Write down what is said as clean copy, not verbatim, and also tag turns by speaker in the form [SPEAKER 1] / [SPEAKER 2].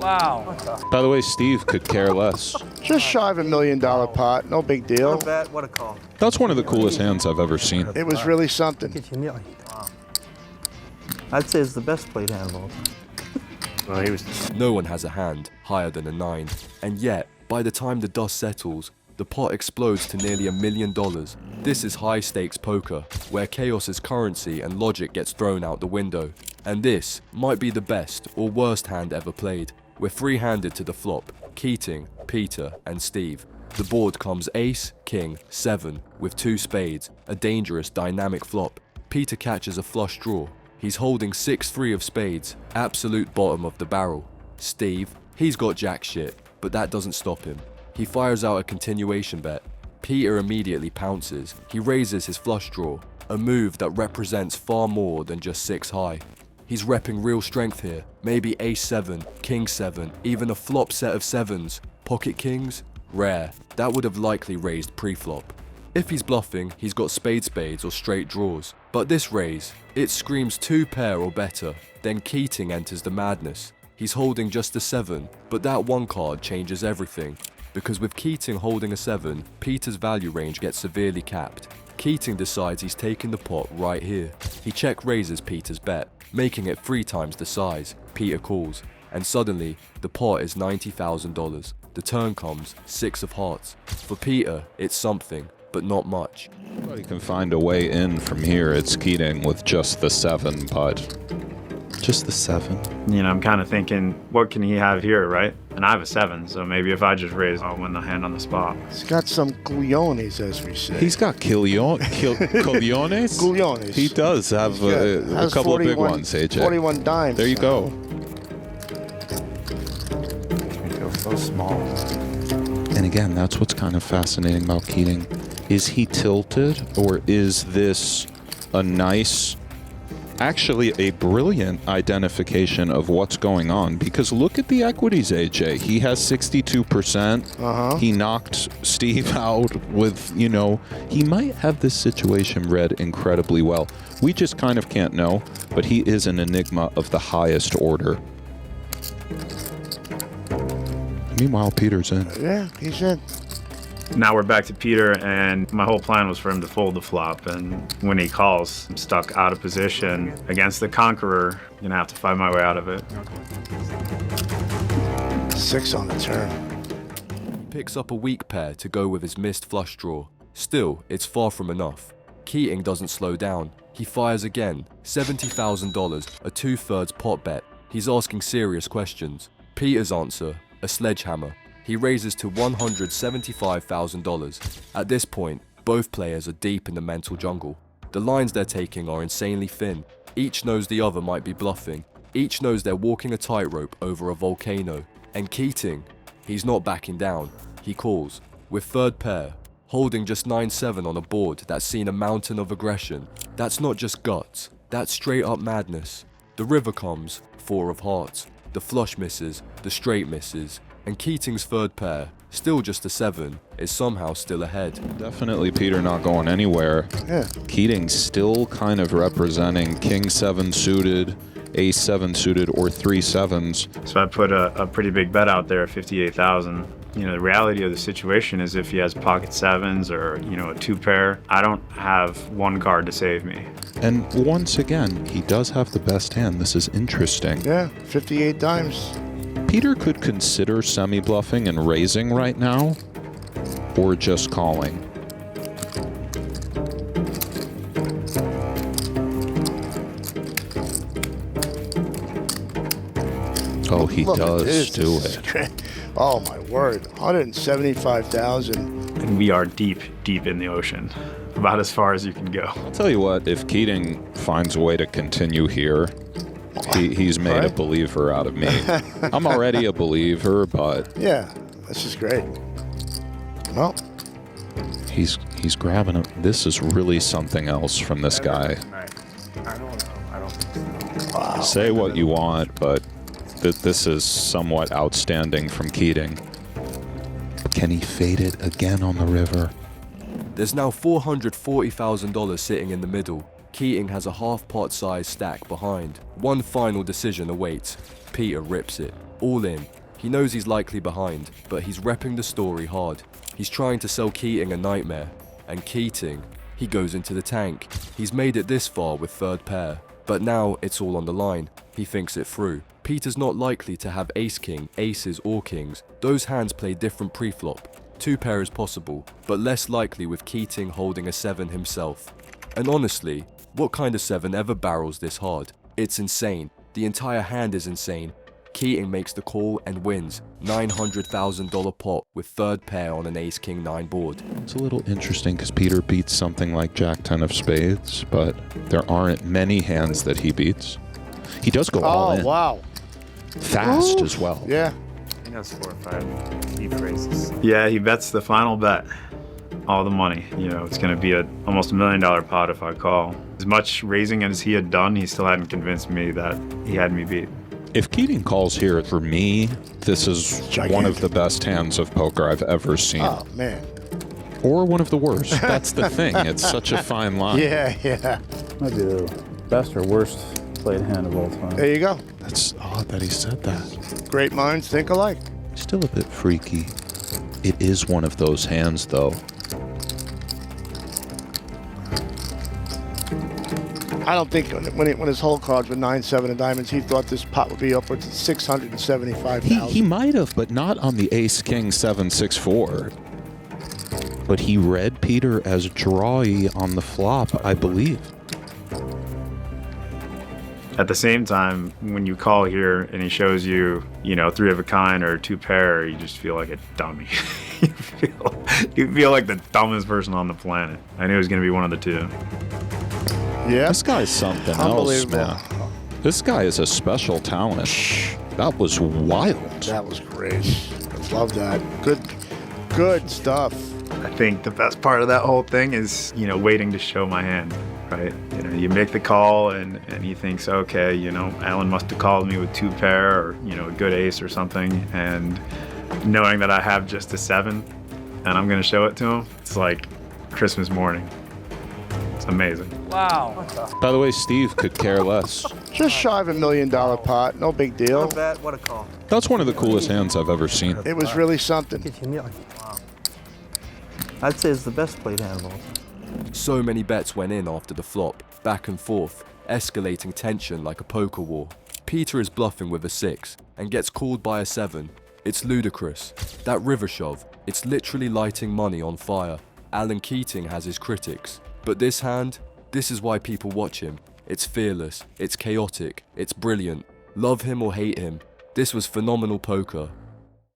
[SPEAKER 1] Wow.
[SPEAKER 2] By the way, Steve could care less.
[SPEAKER 3] Just shy of $1 million pot, no big deal.
[SPEAKER 1] What a bet, what a call.
[SPEAKER 2] That's one of the coolest hands I've ever seen.
[SPEAKER 3] It was really something.
[SPEAKER 1] Wow. I'd say it's the best played hand of all time.
[SPEAKER 3] Well, he was.
[SPEAKER 4] No one has a hand higher than a 9, and yet, by the time the dust settles, the pot explodes to nearly $1 million. This is high-stakes poker, where chaos is currency and logic gets thrown out the window. And this might be the best or worst hand ever played. We're three-handed to the flop, Keating, Peter, and Steve. The board comes ace, king, 7, with 2 spades, a dangerous, dynamic flop. Peter catches a flush draw. He's holding 6-3 of spades, absolute bottom of the barrel. Steve, he's got jack shit, but that doesn't stop him. He fires out a continuation bet. Peter immediately pounces. He raises his flush draw, a move that represents far more than just 6 high. He's repping real strength here, maybe ace 7, king 7, even a flop set of 7s. Pocket kings? Rare. That would have likely raised pre-flop. If he's bluffing, he's got spades or straight draws. But this raise, it screams 2 pair or better. Then Keating enters the madness. He's holding just a 7, but that one card changes everything. Because with Keating holding a 7, Peter's value range gets severely capped. Keating decides he's taking the pot right here. He check raises Peter's bet, making it 3 times the size. Peter calls, and suddenly, the pot is $90,000. The turn comes 6 of hearts. For Peter, it's something, but not much.
[SPEAKER 2] Nobody can find a way in from here. It's Keating with just the 7, but just the 7.
[SPEAKER 5] You know, I'm kind of thinking, what can he have here, right? And I have a 7, so maybe if I just raise, I'll win the hand on the spot.
[SPEAKER 3] He's got some guliones, as we say.
[SPEAKER 2] He's got coliones?
[SPEAKER 3] Guliones.
[SPEAKER 2] He does have a couple of big ones, AJ.
[SPEAKER 3] 41 dimes.
[SPEAKER 2] There you go.
[SPEAKER 1] Makes me feel so small.
[SPEAKER 2] And again, that's what's kind of fascinating about Keating. Is he tilted, or is this a nice, actually a brilliant identification of what's going on? Because look at the equities, AJ. He has 62%. He knocked Steve out with, you know, he might have this situation read incredibly well. We just kind of can't know, but he is an enigma of the highest order. Meanwhile, Peter's in.
[SPEAKER 3] Yeah, he's in.
[SPEAKER 5] Now we're back to Peter, and my whole plan was for him to fold the flop, and when he calls, I'm stuck out of position against the conqueror. I'm gonna have to find my way out of it.
[SPEAKER 3] 6 on the turn.
[SPEAKER 4] He picks up a weak pair to go with his missed flush draw. Still, it's far from enough. Keating doesn't slow down. He fires again, $70,000, a 2/3 pot bet. He's asking serious questions. Peter's answer, a sledgehammer. He raises to $175,000. At this point, both players are deep in the mental jungle. The lines they're taking are insanely thin. Each knows the other might be bluffing. Each knows they're walking a tightrope over a volcano. And Keating, he's not backing down. He calls, with 3rd pair, holding just 9-7 on a board that's seen a mountain of aggression. That's not just guts, that's straight up madness. The river comes, 4 of hearts. The flush misses, the straight misses. And Keating's 3rd pair, still just a 7, is somehow still ahead.
[SPEAKER 2] Definitely Peter not going anywhere.
[SPEAKER 3] Yeah.
[SPEAKER 2] Keating still kind of representing king 7 suited, ace 7 suited, or 3 7s.
[SPEAKER 5] So I put a pretty big bet out there, 58,000. You know, the reality of the situation is if he has pocket 7s or, you know, a 2 pair, I don't have 1 card to save me.
[SPEAKER 2] And once again, he does have the best hand. This is interesting.
[SPEAKER 3] Yeah, 58 dimes.
[SPEAKER 2] Peter could consider semi-bluffing and raising right now, or just calling. Oh, he
[SPEAKER 3] Look at
[SPEAKER 2] does
[SPEAKER 3] this.
[SPEAKER 2] do
[SPEAKER 3] This is
[SPEAKER 2] it.
[SPEAKER 3] great. Oh, my word. 175,000.
[SPEAKER 5] And we are deep, deep in the ocean. About as far as you can go.
[SPEAKER 2] I'll tell you what, if Keating finds a way to continue here, he's made a believer out of me. I'm already a believer, but
[SPEAKER 3] Yeah, this is great. Well,
[SPEAKER 2] he's grabbing him. This is really something else from this guy.
[SPEAKER 1] I don't know. I don't think so.
[SPEAKER 2] Say what you want, but this is somewhat outstanding from Keating. Can he fade it again on the river?
[SPEAKER 4] There's now $440,000 sitting in the middle. Keating has a half-pot size stack behind. One final decision awaits. Peter rips it. All in. He knows he's likely behind, but he's repping the story hard. He's trying to sell Keating a nightmare. And Keating, he goes into the tank. He's made it this far with third pair. But now it's all on the line. He thinks it through. Peter's not likely to have ace-king, aces or kings. Those hands play different pre-flop. Two pair is possible, but less likely with Keating holding a 7 himself. And honestly, what kind of 7 ever barrels this hard? It's insane. The entire hand is insane. Keating makes the call and wins. $900,000 pot with third pair on an ace-king 9 board.
[SPEAKER 2] It's a little interesting because Peter beats something like Jack 10 of spades, but there aren't many hands that he beats. He does go all in.
[SPEAKER 3] Oh, wow.
[SPEAKER 2] Fast as well.
[SPEAKER 3] Yeah.
[SPEAKER 1] He knows 4 or 5 deep raises.
[SPEAKER 5] Yeah, he bets the final bet. All the money. You know, it's going to be almost $1 million pot if I call. As much raising as he had done, he still hadn't convinced me that he had me beat.
[SPEAKER 2] If Keating calls here, for me, this is one of the best hands of poker I've ever seen.
[SPEAKER 3] Oh, man.
[SPEAKER 2] Or one of the worst. That's the thing. It's such a fine line.
[SPEAKER 3] Yeah.
[SPEAKER 1] Might be the best or worst played hand of all time.
[SPEAKER 3] There you go.
[SPEAKER 2] That's odd that he said that.
[SPEAKER 3] Great minds think alike.
[SPEAKER 2] Still a bit freaky. It is one of those hands, though.
[SPEAKER 3] I don't think when his whole cards were 9-7 of diamonds, he thought this pot would be upwards of 675,000.
[SPEAKER 2] He might have, but not on the ace-king 7-6-4. But he read Peter as drawy on the flop, I believe.
[SPEAKER 5] At the same time, when you call here and he shows you, 3 of a kind or 2 pair, you just feel like a dummy. you feel like the dumbest person on the planet. I knew it was going to be one of the two.
[SPEAKER 3] Yeah.
[SPEAKER 2] This guy's something else, man. This guy is a special talent. That was wild.
[SPEAKER 3] That was great. Love that. Good stuff.
[SPEAKER 5] I think the best part of that whole thing is, waiting to show my hand, right? You make the call and he thinks, okay, Alan must have called me with 2 pair or, a good ace or something. And knowing that I have just a 7 and I'm going to show it to him, it's like Christmas morning. It's amazing.
[SPEAKER 1] Wow.
[SPEAKER 2] By the way, Steve could care less.
[SPEAKER 3] Just shy of $1 million pot. No big deal.
[SPEAKER 1] What a bet, what a call.
[SPEAKER 2] That's one of the coolest hands I've ever seen.
[SPEAKER 3] It was really something.
[SPEAKER 1] Wow. I'd say it's the best played hand of all time.
[SPEAKER 4] So many bets went in after the flop, back and forth, escalating tension like a poker war. Peter is bluffing with a 6 and gets called by a 7. It's ludicrous. That river shove, it's literally lighting money on fire. Alan Keating has his critics. But this hand, this is why people watch him. It's fearless, it's chaotic, it's brilliant. Love him or hate him, this was phenomenal poker,